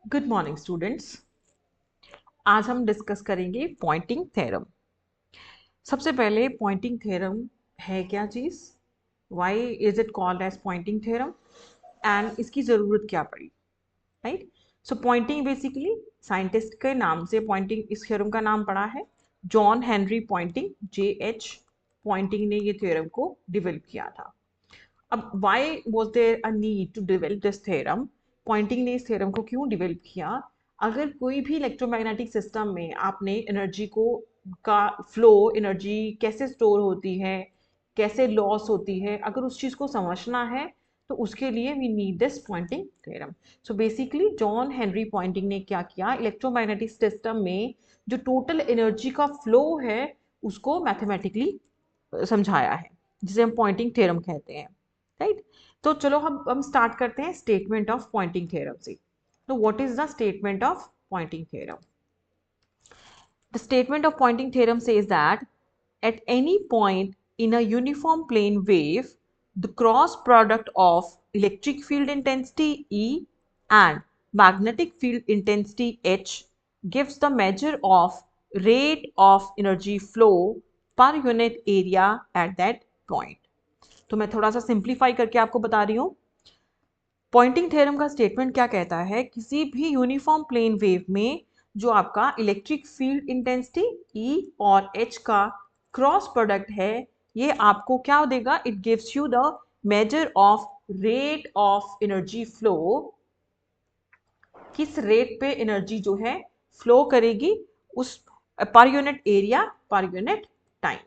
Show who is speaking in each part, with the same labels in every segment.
Speaker 1: Good morning students. आज हम discuss करेंगे पॉइंटिंग थ्योरम। सबसे पहले पॉइंटिंग थ्योरम है क्या चीज़, why is it called as Poynting theorem and इसकी ज़रूरत क्या पड़ी, right. So Poynting basically scientist के नाम से पॉइंटिंग इस थ्योरम का नाम पड़ा है। John Henry Poynting, JH Poynting ने ये थ्योरम को डेवलप किया था। अब why was there a need to develop this theorem, Poynting ने इस थ्योरम को क्यों डेवलप किया। अगर कोई भी इलेक्ट्रोमैग्नेटिक सिस्टम में आपने एनर्जी को का फ्लो, एनर्जी कैसे स्टोर होती है, कैसे लॉस होती है, अगर उस चीज़ को समझना है तो उसके लिए we need this Poynting theorem. So basically John Henry Poynting ने क्या किया, इलेक्ट्रोमैग्नेटिक सिस्टम में जो टोटल एनर्जी का फ्लो है उसको मैथमेटिकली समझाया है, जिसे हम पॉइंटिंग थ्योरम कहते हैं, राइट। तो चलो हम स्टार्ट करते हैं स्टेटमेंट ऑफ पॉइंटिंग थ्योरम से। तो what is the statement of Poynting theorem? The statement of pointing theorem says that at any point in a uniform plane wave, the cross product of electric field intensity E and magnetic field intensity H gives the measure of rate of energy flow per unit area at that point. तो मैं थोड़ा सा simplify करके आपको बता रही हूँ। Poynting theorem का स्टेटमेंट क्या कहता है, किसी भी यूनिफॉर्म प्लेन वेव में जो आपका इलेक्ट्रिक फील्ड इंटेंसिटी E और H का क्रॉस प्रोडक्ट है, ये आपको क्या देगा, it gives you the measure of rate of energy flow, किस रेट पे एनर्जी जो है फ्लो करेगी उस per unit area per unit time,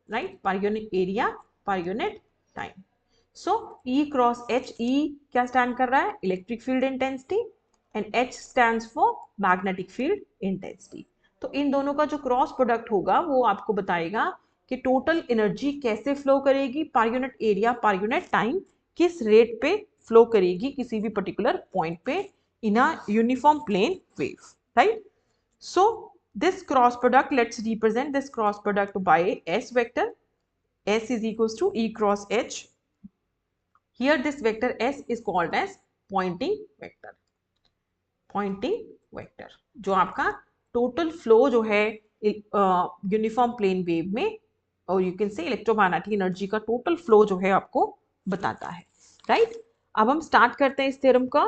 Speaker 1: right, per unit area per unit time. So E cross H, E क्या stand कर रहा है, electric field intensity, and H stands for magnetic field intensity. तो इन दोनों का जो क्रॉस प्रोडक्ट होगा वो आपको बताएगा कि टोटल एनर्जी कैसे फ्लो करेगी per unit area per unit time, किस रेट पे फ्लो करेगी किसी भी पर्टिकुलर पॉइंट पे in a uniform plane wave, right. So this cross product, let's represent this cross product by S vector. S is equals to E cross H. Here this vector S is called as pointing vector. Pointing vector जो आपका total flow जो है uniform plane wave में, और you can से electromagnetic energy का total flow जो है आपको बताता है, राइट। अब हम स्टार्ट करते हैं इस थ्योरम का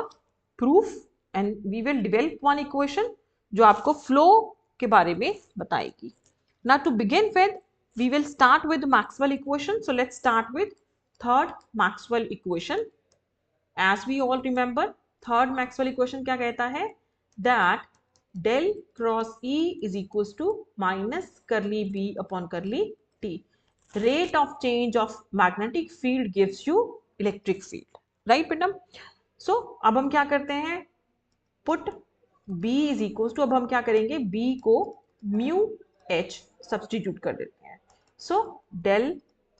Speaker 1: proof and we will develop one equation जो आपको फ्लो के बारे में बताएगी। Now to begin with, we will start with Maxwell equation. So let's start with third Maxwell equation. As we all remember, third Maxwell equation क्या कहता है, that del cross E is equals to minus curly B upon curly T. Rate of change of magnetic field gives you electric field, right बेटा। So अब हम क्या करते हैं, put B is equal to, अब हम क्या करेंगे, B को म्यू H सब्सटीट्यूट कर देते हैं। सो डेल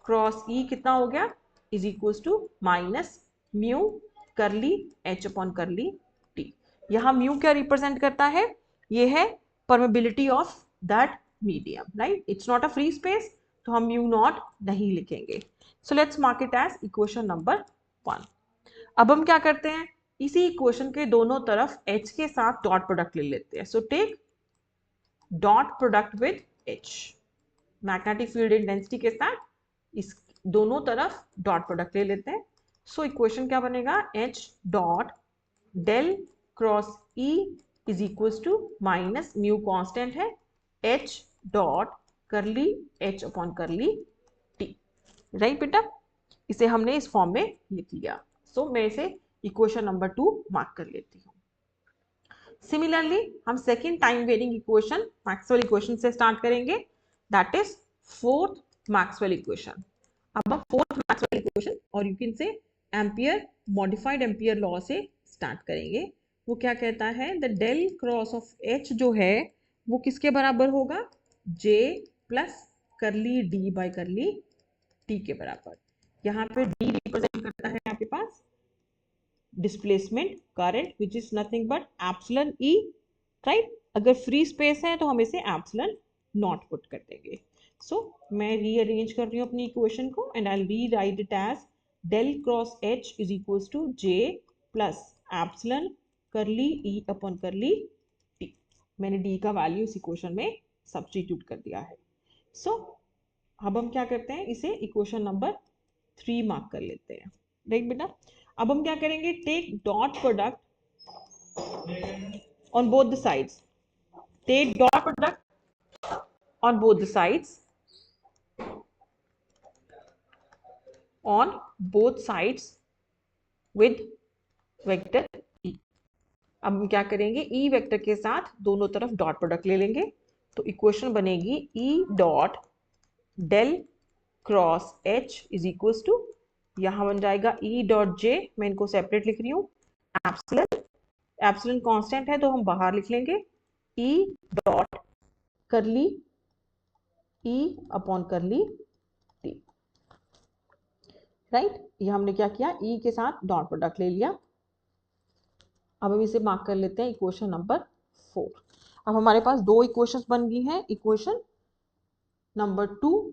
Speaker 1: क्रॉस E कितना हो गया, is equal to minus mu curly H upon curly T। यहाँ म्यू क्या रिप्रेजेंट करता है, ये है permeability of that medium, right, it's not a free space, तो हम म्यू नॉट नहीं लिखेंगे। So let's mark it as equation number 1। अब हम क्या करते हैं, इसी इक्वेशन के दोनों तरफ H के साथ डॉट प्रोडक्ट ले लेते हैं। So take dot product with H, magnetic field intensity के साथ इस दोनों तरफ डॉट प्रोडक्ट ले लेते हैं। सो इक्वेशन क्या बनेगा, H dot del cross E is equal to minus mu constant है H dot curly H upon curly T, right बेटा। इसे हमने इस फॉर्म में लिख लिया। सो मैं इसे इक्वेशन नंबर 2 मार्क कर लेती हूँ। सिमिलरली हम second time varying equation Maxwell equation से स्टार्ट करेंगे, that is fourth Maxwell equation. अब हम फोर्थ मैक्सवेल इक्वेशन और you can say Ampere, modified Ampere law से स्टार्ट करेंगे। वो क्या कहता है, the del cross of H जो है वो किसके बराबर होगा, J plus curly D by curly T के बराबर। यहाँ पे D रिप्रेजेंट करता है आपके पास displacement current which is nothing but epsilon E, right. अगर फ्री स्पेस है तो हम इसे एप्सिलॉन नॉट पुट कर देंगे। सो मैं रीअरेंज कर रही हूँ अपनी इक्वेशन को and I rewrite it as del cross H is equal to J plus epsilon curly E upon curly t. मैंने डी का वैल्यू इस इक्वेशन में सब्स्टिट्यूट कर दिया है। सो अब हम क्या करते हैं, इसे इक्वेशन नंबर 3 मार्क कर लेते हैं। देख बेटा, अब हम क्या करेंगे, take dot product on both the sides, take dot product on both the sides, on both sides with vector E. अब हम क्या करेंगे, ई वेक्टर के साथ दोनों तरफ डॉट प्रोडक्ट ले लेंगे, तो इक्वेशन बनेगी E dot del cross H is equals to, यहां बन जाएगा ई डॉट जे, मैं इनको सेपरेट लिख रही हूँ, एप्सिलॉन, एप्सिलॉन कांस्टेंट है तो हम बाहर लिख लेंगे, ई dot curly E upon curly T. Right, ये हमने क्या किया, ई के साथ डॉट प्रोडक्ट ले लिया। अब हम इसे मार्क कर लेते हैं इक्वेशन नंबर 4। अब हमारे पास दो इक्वेशंस बन गई हैं, इक्वेशन नंबर 2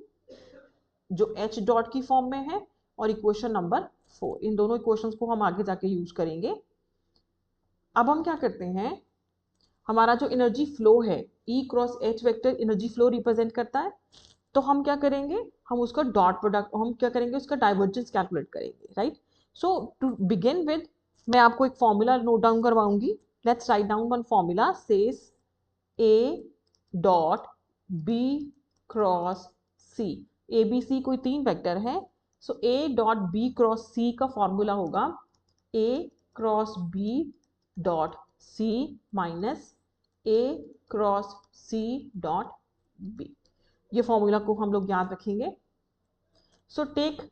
Speaker 1: जो एच डॉट की फॉर्म में है और इक्वेशन नंबर 4। इन दोनों इक्वेशंस को हम आगे जाके यूज करेंगे। अब हम क्या करते हैं, हमारा जो एनर्जी फ्लो है, E cross H vector energy flow represent करता है, तो हम क्या करेंगे, हम उसका डॉट प्रोडक्ट, हम क्या करेंगे, उसका डाइवर्जेंस कैलकुलेट करेंगे। Right, so to begin with मैं आपको एक फॉर्मूला नोट डाउन करवाऊंगी। Let's write down one formula, says A dot B cross C. A B C कोई 3 वेक्टर है, so A dot B cross C का formula होगा A cross B dot C minus A cross C dot B. ये formula को हम लोग याद रखेंगे। So take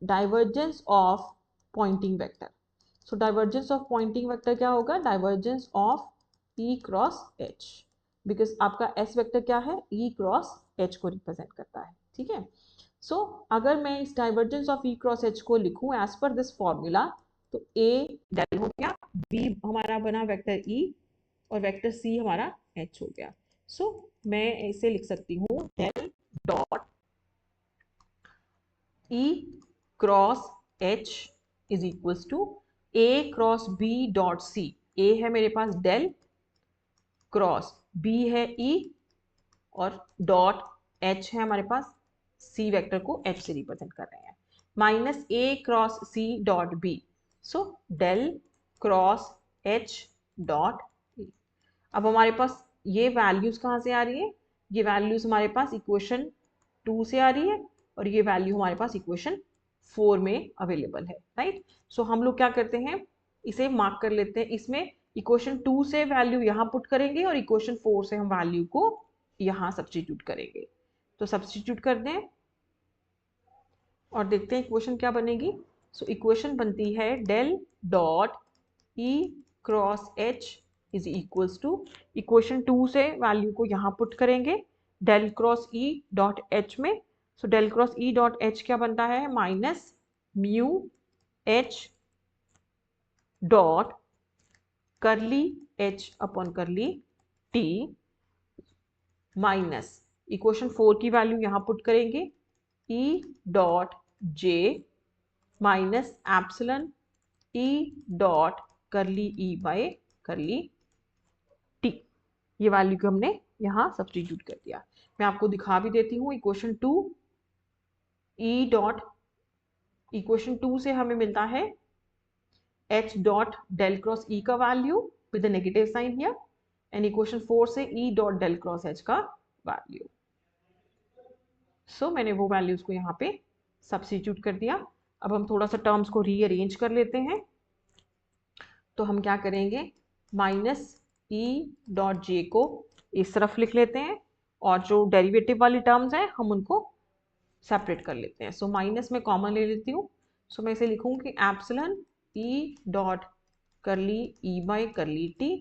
Speaker 1: divergence of Poynting vector. So divergence of Poynting vector क्या होगा, divergence of E cross H, because आपका एस वेक्टर क्या है, ई क्रॉस एच को रिप्रेजेंट करता है। ठीक है, सो अगर मैं इस divergence of E cross H को लिखूं एज पर दिस फॉर्मूला, तो ए डेल हो गया, बी हमारा बना वेक्टर ई और वेक्टर सी हमारा एच हो गया। सो मैं इसे लिख सकती हूँ del dot E cross H is equals to A cross B dot C. A है मेरे पास डेल, क्रॉस बी है ई, और डॉट एच है हमारे पास, सी वेक्टर को एच से रिप्रेजेंट कर रहे हैं, minus A cross C dot B. So del cross H dot E. अब हमारे पास ये वैल्यूज कहाँ से आ रही है, ये वैल्यूज हमारे पास इक्वेशन 2 से आ रही है और ये वैल्यू हमारे पास इक्वेशन 4 में अवेलेबल है। राइट, सो हम लोग क्या करते हैं, इसे मार्क कर लेते हैं, इसमें इक्वेशन 2 से वैल्यू यहाँ पुट करेंगे और इक्वेशन 4 से हम वैल्यू को यहाँ सब्स्टिट्यूट करेंगे। तो सब्स्टिट्यूट कर दें और देखते हैं इक्वेशन क्या बनेगी। सो इक्वेशन बनती है del dot E cross H is equals to, equation 2 से वैल्यू को यहाँ पुट करेंगे del cross E dot H में। So del cross E dot H क्या बनता है, minus mu H dot curly H upon curly T, minus equation 4 की value यहाँ पुट करेंगे E dot J minus epsilon E dot curly E by curly T. ये value को हमने यहाँ सब्स्टिट्यूट कर दिया। मैं आपको दिखा भी देती हूँ, इक्वेशन 2 ई डॉट, इक्वेशन 2 से हमें मिलता है H dot del cross E का value with negative sign here, and equation 4 से E dot del cross H का वैल्यू। सो मैंने वो वैल्यूज को यहाँ पे सब्स्टिट्यूट कर दिया। अब हम थोड़ा सा टर्म्स को रीअरेंज कर लेते हैं। तो हम क्या करेंगे, माइनस ई डॉट जे को इस तरफ लिख लेते हैं और जो डेरिवेटिव वाली टर्म्स हैं हम उनको सेपरेट कर लेते हैं। सो माइनस में कॉमन ले लेती हूँ। सो मैं इसे लिखूँगी epsilon E dot curly E by curly T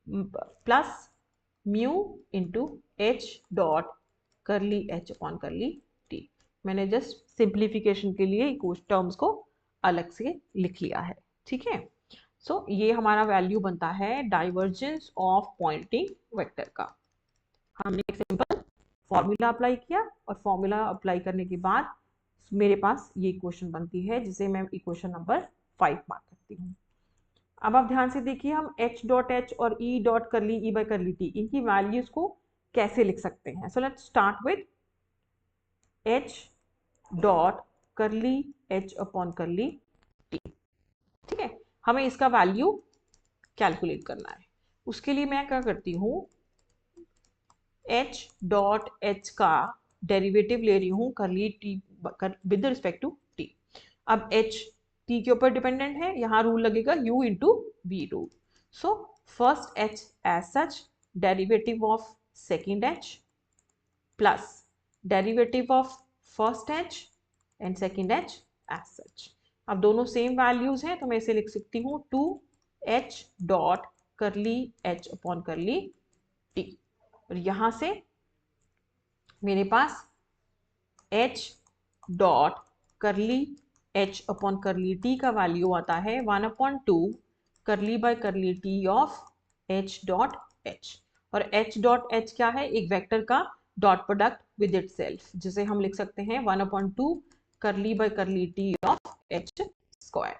Speaker 1: plus mu into H dot curly H upon curly t. मैंने जस्ट सिंप्लीफिकेशन के लिए टर्म्स को अलग से लिख लिया है। ठीक है, सो ये हमारा वैल्यू बनता है डाइवर्जेंस ऑफ पॉइंटिंग वेक्टर का। हमने एक सिंपल फॉर्मूला अप्लाई किया और फॉर्मूला अप्लाई करने के बाद मेरे पास ये इक्वेशन बनती है जिसे मैं इक्वेशन नंबर 5 मार्क करती हूँ। अब आप ध्यान से देखिए, हम h डॉट एच और e dot curly E by करली टी, इनकी वैल्यूज को कैसे लिख सकते हैं. So let's start with h dot curly h upon curly T. ठीक है, हमें इसका वैल्यू कैलकुलेट करना है. उसके लिए मैं क्या करती हूँ, h डॉट h का डेरिवेटिव ले रही हूँ curly t with respect to t. अब h t के ऊपर डिपेंडेंट है, यहाँ रूल लगेगा u into v rule. So first h as such, derivative of second h plus derivative of first h and second h as such. अब दोनों same values हैं तो मैं इसे लिख सकती हूँ 2h dot curly h upon curly t. और यहां से मेरे पास h dot curly h upon curly t का वैल्यू आता है 1/2 करली by curly t of h dot h. और h डॉट h क्या है, एक वेक्टर का डॉट प्रोडक्ट विद इटसेल्फ, जिसे हम लिख सकते हैं 1/2 करली by curly t of h square.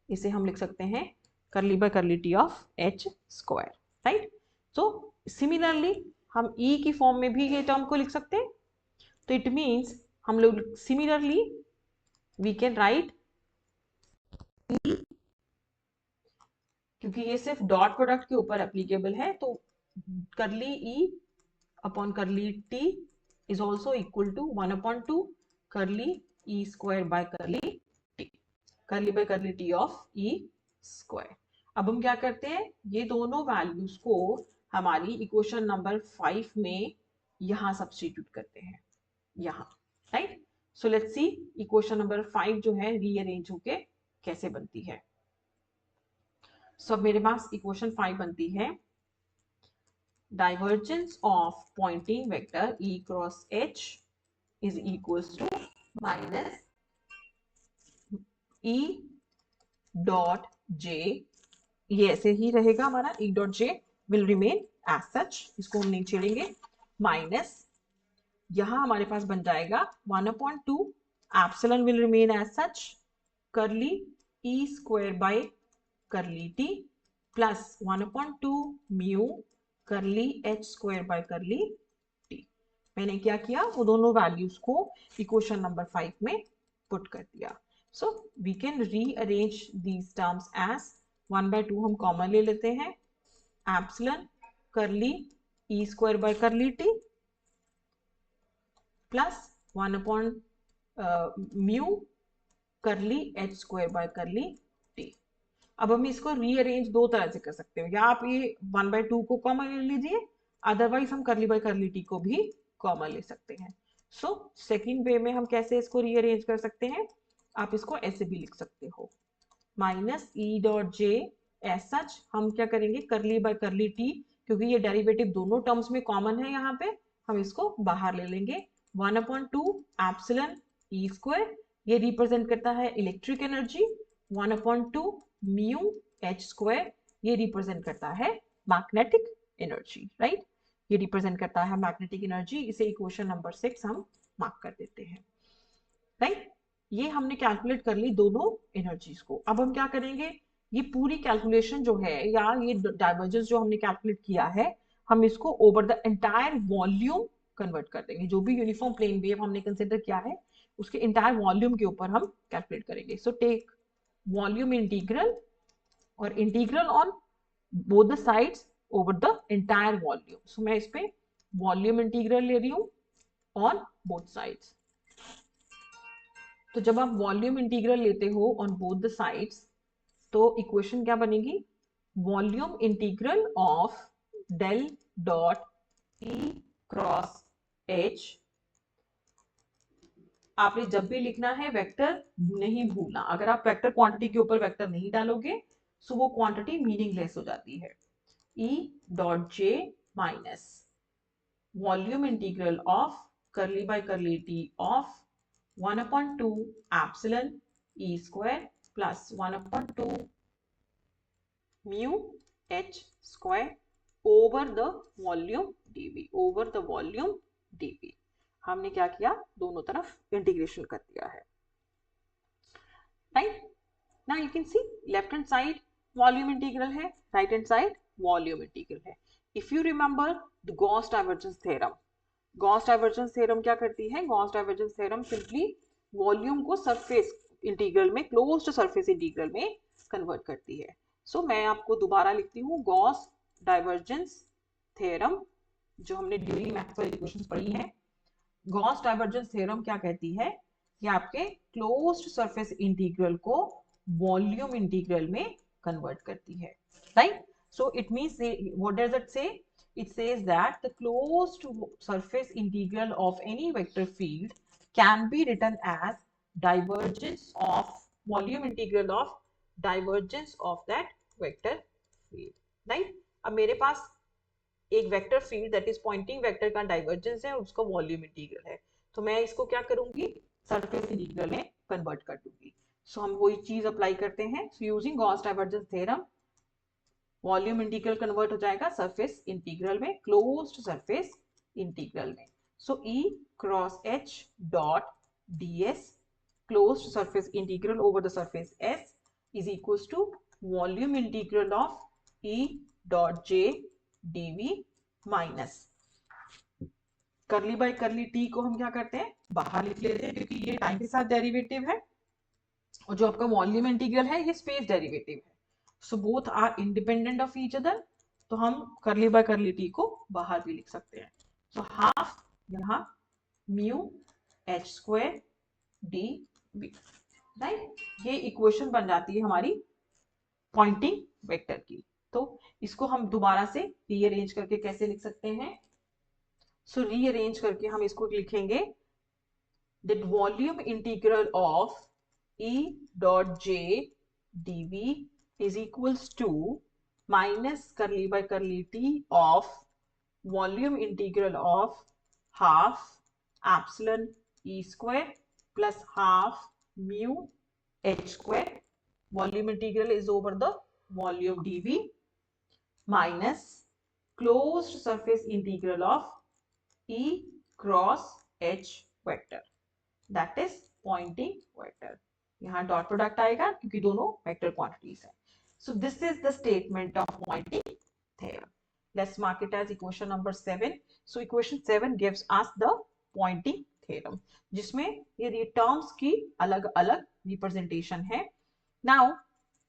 Speaker 1: इसे हम लिख सकते हैं करली by curly t of h square. Right. So similarly हम e की फॉर्म में भी ये टर्म को लिख सकते हैं. तो इट मीन्स हम लोग सिमिलरली वी कैन राइट, क्योंकि ये सिर्फ डॉट प्रोडक्ट के ऊपर एप्लीकेबल है, तो curly E upon curly T is also equal to 1/2 curly E square by curly T, curly by curly T of E square. अब हम क्या करते हैं, ये दोनों वैल्यूज को हमारी इक्वेशन नंबर 5 में यहां सब्स्टिट्यूट करते हैं, यहाँ. Right. So let's see equation number 5 जो है रीअरेंज होके कैसे बनती है. सो अब मेरे पास इक्वेशन 5 बनती है, divergence of Poynting vector E cross H is equals to minus E dot J. ये ऐसे ही रहेगा हमारा, E dot J will remain as such, इसको हम नहीं छेड़ेंगे. माइनस यहां हमारे पास बन जाएगा 1/2 epsilon will remain as such, curly E square by curly T plus 1/2 mu curly h square by curly t. मैंने क्या किया, वो दोनों वैल्यूज को इक्वेशन नंबर 5 में पुट कर दिया. So we can rearrange these terms as 1/2 हम कॉमन ले लेते हैं, epsilon curly E square by curly T plus 1/μ curly h square by curly t. अब हम इसको रीअरेंज दो तरह से कर सकते हो, या आप ये 1/2 को कॉमन ले लीजिए, अदरवाइज हम करली बाय करली टी को भी कॉमन ले सकते हैं. सो सेकेंड वे में हम कैसे इसको रीअरेंज कर सकते हैं, आप इसको ऐसे भी लिख सकते हो, minus E dot J. As such हम क्या करेंगे, करली बाय करली टी, क्योंकि ये डेरिवेटिव दोनों टर्म्स में कॉमन है, यहाँ पे हम इसको बाहर ले लेंगे. 1/2 एप्सिलॉन ई स्क्वायर, ये रिप्रेजेंट करता है electric energy. 1/2 mu H square, ये रिप्रेजेंट करता है मैग्नेटिक एनर्जी. राइट. ये रिप्रेजेंट करता है मैग्नेटिक एनर्जी. इसे इक्वेशन नंबर 6 हम मार्क कर देते हैं. राइट. ये हमने कैलकुलेट कर ली दोनों एनर्जीज को. अब हम क्या करेंगे, ये पूरी कैलकुलेशन जो है, या ये डाइवर्जेंस जो हमने कैलकुलेट किया है, हम इसको over the entire volume convert कर देंगे. जो भी यूनिफॉर्म प्लेन वेव हमने कंसिडर किया है, उसके इंटायर वॉल्यूम के ऊपर हम कैलकुलेट करेंगे. सो टेक वॉल्यूम इंटीग्रल और integral on both the sides over the entire volume. So मैं इस पे वॉल्यूम इंटीग्रल ले रही हूँ ऑन बोथ साइड्स. तो जब आप वॉल्यूम इंटीग्रल लेते हो ऑन बोथ द साइड्स, तो इक्वेशन क्या बनेगी, volume integral of del dot E cross H. आपने जब भी लिखना है वेक्टर नहीं भूलना, अगर आप वेक्टर क्वांटिटी के ऊपर वेक्टर नहीं डालोगे तो वो क्वांटिटी मीनिंगलेस हो जाती है. E dot J minus volume integral of curly by curly T of 1/2 epsilon E square plus 1/2 mu H square over the volume d v, over the volume d v. हमने क्या किया, दोनों तरफ इंटीग्रेशन कर दिया है. Right. Now you can see left hand side volume integral है, right hand side volume integral है. If you remember the Gauss divergence theorem, Gauss divergence theorem क्या करती है? Gauss divergence theorem simply volume को surface integral में, closed surface integral में convert करती है. सो मैं आपको दोबारा लिखती हूँ, गॉस डाइवर्जेंस थ्योरम जो हमने ड्यूरिंग मैक्सवेल इक्वेशंस पढ़ी है. गॉस डाइवर्जेंस थ्योरम क्या कहती है कि आपके क्लोज्ड सरफेस इंटीग्रल को वॉल्यूम इंटीग्रल में कन्वर्ट करती है, right? So it means, what does it से? It says that the closed surface integral of any vector field can be written as divergence of volume integral of divergence of that vector field, right? अब मेरे पास एक vector field that is pointing vector का divergence है, उसका volume integral है, तो मैं इसको क्या करूंगी? सरफेस इंटीग्रल में कन्वर्ट कर दूंगी. सो हम वही चीज अप्लाई करते हैं. So using Gauss divergence theorem, volume integral convert हो जाएगा सरफेस इंटीग्रल में, क्लोज्ड सरफेस इंटीग्रल में. So E cross H dot ds closed surface integral over the surface S is equals to volume integral of E dot J dv minus curly by curly t को हम क्या करते हैं? बाहर लिख लेते हैं, क्योंकि ये टाइम के साथ डेरिवेटिव है और जो आपका वॉल्यूम इंटीग्रल है ये स्पेस डेरिवेटिव है. So both are independent of each other, तो हम करली बाय करली टी को बाहर भी लिख सकते हैं. सो हाफ यहाँ mu H square D B, right? ये इक्वेशन बन जाती है हमारी पॉइंटिंग वेक्टर की. तो इसको हम दोबारा से रीअरेंज करके कैसे लिख सकते हैं? सो रीअरेंज करके हम इसको लिखेंगे that volume integral of E dot J dv is equals to minus curly by curly t of volume integral of half epsilon E square plus half mu H square. Volume integral is over the volume dv minus closed surface integral of E cross H vector, that is pointing vector. यहाँ dot product आएगा क्योंकि दोनों vector quantities है. So this is the statement of Poynting theorem. Let's mark it as equation number 7. सो equation 7 gives us the Poynting theorem, जिसमें ये terms की अलग अलग रिप्रेजेंटेशन है. नाउ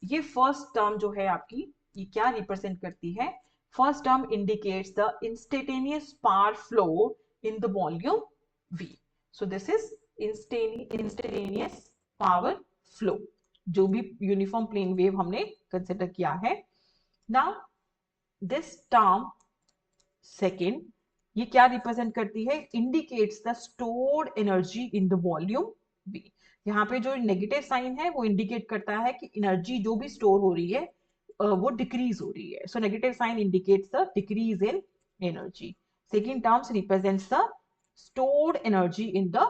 Speaker 1: ये फर्स्ट टर्म जो है आपकी, ये क्या रिप्रेजेंट करती है? First term indicates the instantaneous power flow in the volume V. So this is instantaneous power flow, जो भी यूनिफॉर्म प्लेन वेव हमने कंसिडर किया है. नाउ दिस टर्म सेकेंड, ये क्या रिप्रेजेंट करती है? Indicates the stored energy in the volume V. यहाँ पे जो नेगेटिव साइन है वो इंडिकेट करता है कि एनर्जी जो भी स्टोर हो रही है वो डिक्रीज हो रही है. So negative sign indicates the decrease in energy. Second terms represents the stored energy in the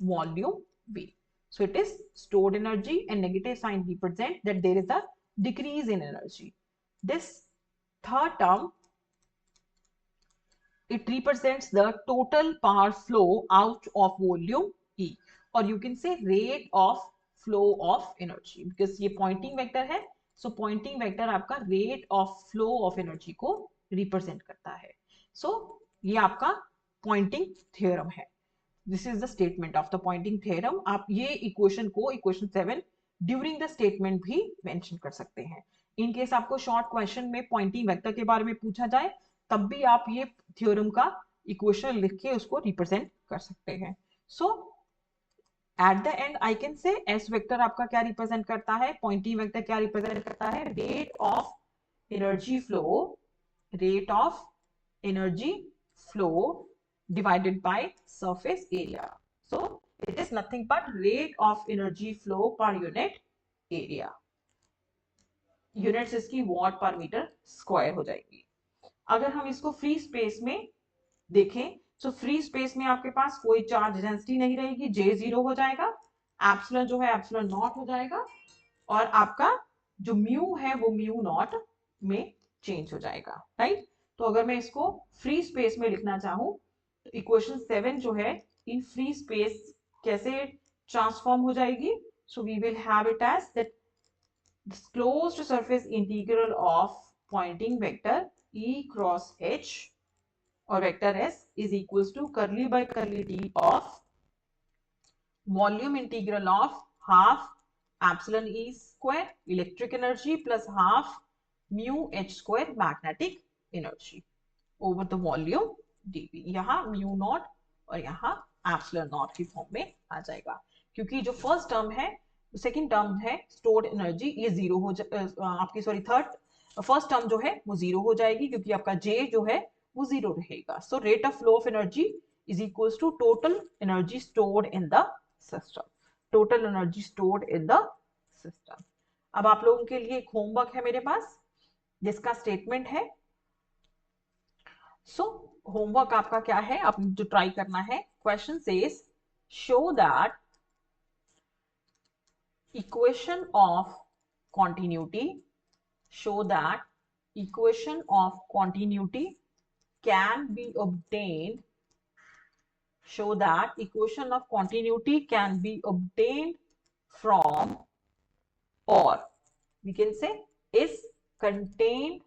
Speaker 1: volume V. So it is stored energy, and negative sign represent that there is a decrease in energy. This third term, it represents the total power flow out of volume E, or you can say rate of flow of energy, because ये pointing vector है. So pointing vector आपका rate of flow of energy को represent करता है. So ये आपका Poynting theorem है. This is the statement of the Poynting theorem. आप ये इक्वेशन को, इक्वेशन 7 ड्यूरिंग द स्टेटमेंट भी मेंशन कर सकते हैं. इन केस आपको शॉर्ट क्वेश्चन में पॉइंटिंग वेक्टर के बारे में पूछा जाए, तब भी आप ये थ्योरम का इक्वेशन लिख के उसको रिप्रेजेंट कर सकते हैं. So at the end I can say S vector आपका क्या रिप्रेजेंट करता है? पॉइंटिंग वेक्टर क्या रिप्रेजेंट करता है? Rate of energy flow, rate of energy flow divided by surface area. So it is nothing but rate of energy flow per unit area. Units इसकी what पर metre square हो जाएगी. अगर हम इसको फ्री स्पेस में देखें, तो फ्री स्पेस में आपके पास कोई चार्ज डेंसिटी नहीं रहेगी, J 0 हो जाएगा, एप्सिलॉन जो है एप्सिलॉन नॉट हो जाएगा, और आपका जो म्यू है वो म्यू नॉट में चेंज हो जाएगा, राइट? तो अगर मैं इसको फ्री स्पेस में लिखना चाहूं, तो इक्वेशन 7 जो है इन फ्री स्पेस कैसे ट्रांसफॉर्म हो जाएगी? So we will have it as that This closed surface integral of pointing vector E cross H or vector S is equals to curly by curly T of volume integral of half epsilon E square electric energy plus half mu H square magnetic energy over the volume dV. यहाँ mu naught और यहाँ epsilon not की form में आ जाएगा, क्योंकि जो first term है, second term है स्टोर्ड एनर्जी, ये जीरो हो आपकी सॉरी थर्ड फर्स्ट टर्म जो है वो जीरो हो जाएगी, क्योंकि आपका जे जो है वो जीरो रहेगा. So rate of flow of energy is equals to total energy stored in the system. Total energy stored in the system. अब आप लोगों के लिए एक होमवर्क है मेरे पास जिसका स्टेटमेंट है. सो होमवर्क आपका क्या है, आपने जो ट्राई करना है, question says show that equation of continuity can be obtained from, or we can say is contained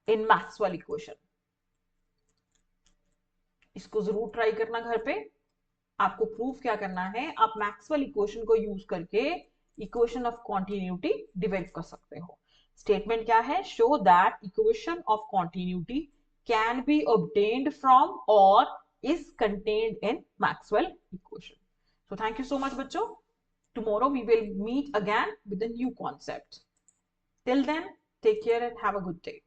Speaker 1: in Maxwell equation. इसको जरूर ट्राई करना घर पे. आपको प्रूफ क्या करना है, आप मैक्सवेल इक्वेशन को यूज करके इक्वेशन ऑफ कॉन्टिन्यूटी डिराइव कर सकते हो. स्टेटमेंट क्या है, show that equation of continuity can be obtained from और is contained in Maxwell equation. So thank you so much बच्चों. Tomorrow we will meet again with a new concept. Till then, take care and have a good day.